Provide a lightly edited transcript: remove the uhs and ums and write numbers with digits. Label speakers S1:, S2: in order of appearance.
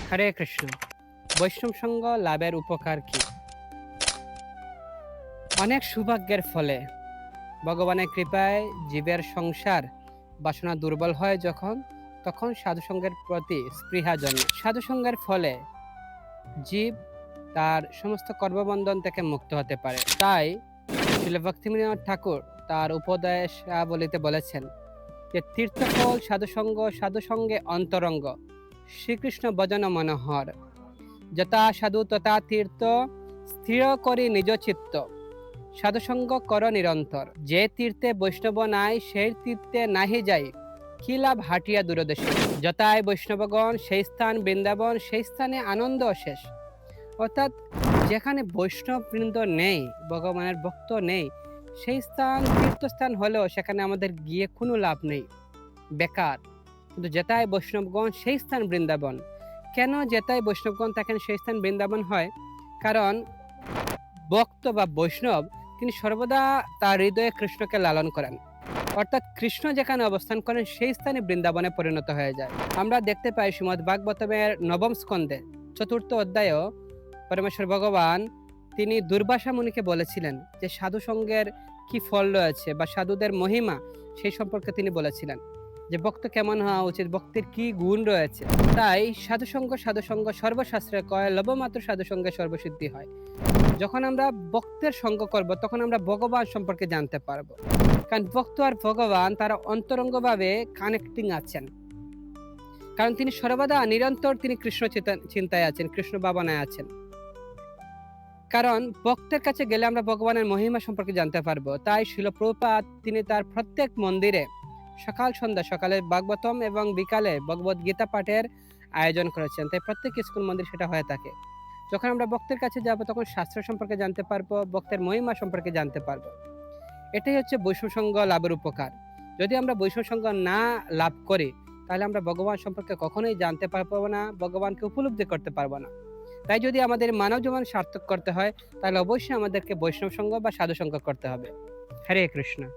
S1: হরে কৃষ্ণ। বৈষ্ণব সঙ্গ লাভের উপকার কি? অনেক সৌভাগ্যের ফলে ভগবানের কৃপায় জীবের সংসার বাসনা দুর্বল হয় তখন সাধুসঙ্গের প্রতি স্পৃহা জন্মে। সাধুসঙ্গের ফলে জীব তার সমস্ত কর্মবন্ধন থেকে মুক্ত হতে পারে। তাই শ্রীল ভক্তিবিনোদ ঠাকুর তার উপদেশাবলীতে বলেছেন যে তীর্থফল সাধুসঙ্গে অন্তরঙ্গ, শ্রীকৃষ্ণ ভজন মনোহর, যথা সাধু তথা তীর্থ, স্থির করি নিজ চিত্ত, সাধুসঙ্গ কর নিরন্তর। যে তীর্থে বৈষ্ণব নাই সেই তীর্থে নাহি যাই, কি লাভ হাটিয়া দূরদেশে। যথায় বৈষ্ণবগণ সেই স্থান বৃন্দাবন, সেই স্থানে আনন্দ অশেষ। অর্থাৎ যেখানে বৈষ্ণব বৃন্দ নেই, ভগবানের ভক্ত নেই, সেই স্থান তীর্থস্থান হলেও সেখানে আমাদের গিয়ে কোনো লাভ নেই, বেকার। কিন্তু যেটাই বৈষ্ণবগণ সেই স্থান বৃন্দাবন। কেন যেটাই বৈষ্ণবগণ থাকেন সেই স্থান বৃন্দাবন হয়? কারণ ভক্ত বা বৈষ্ণব তিনি সর্বদা তার হৃদয়ে কৃষ্ণকে লালন করেন। অর্থাৎ কৃষ্ণ যেখানে অবস্থান করেন সেই স্থানে বৃন্দাবনে পরিণত হয়ে যায়। আমরা দেখতে পাই শ্রীমদ্ ভাগবতমের নবম স্কন্ধে 4th অধ্যায়েও পরমেশ্বর ভগবান তিনি দুর্বাসা মুনিকে বলেছিলেন যে সাধু সঙ্গের কি ফল রয়েছে বা সাধুদের মহিমা সেই সম্পর্কে তিনি বলেছিলেন যে ভক্ত কেমন হওয়া উচিত, ভক্তির কি গুণ রয়েছে। তাই সাধুসঙ্গ সর্বশাস্ত্রে কয় লবমাত্র সাধুসঙ্গে সর্বসিদ্ধি হয়। যখন আমরা ভক্তের সঙ্গ করব তখন আমরা ভগবান সম্পর্কে জানতে পারবো, কারণ ভক্ত আর ভগবান তারা অন্তরঙ্গভাবে কানেক্টিং আছেন। কারণ তিনি সর্বদা নিরন্তর তিনি কৃষ্ণ চিন্তায় আছেন, কৃষ্ণ ভাবনায় আছেন। কারণ ভক্তের কাছে গেলে আমরা ভগবানের মহিমা সম্পর্কে জানতে পারবো। তাই শিল প্রভুপাদ তিনি তার প্রত্যেক মন্দিরে সকালে ভাগবতম এবং বিকালে ভগবত গীতা পাঠের আয়োজন করেছেন। তাই প্রত্যেক স্কুল মন্দির সেটা হয়ে থাকে। যখন আমরা ভক্তের কাছে যাব তখন শাস্ত্র সম্পর্কে জানতে পারবো, ভক্তের মহিমা সম্পর্কে জানতে পারবো। এটাই হচ্ছে বৈষ্ণব সঙ্গ লাভের উপকার। যদি আমরা বৈষ্ণব সঙ্গ না লাভ করি তাহলে আমরা ভগবান সম্পর্কে কখনোই জানতে পারবো না, ভগবানকে উপলব্ধি করতে পারবো না। তাই যদি আমাদের মানব জীবন সার্থক করতে হয় তাহলে অবশ্যই আমাদেরকে বৈষ্ণব সঙ্গ বা সাধু সঙ্গ করতে হবে। হরে কৃষ্ণ।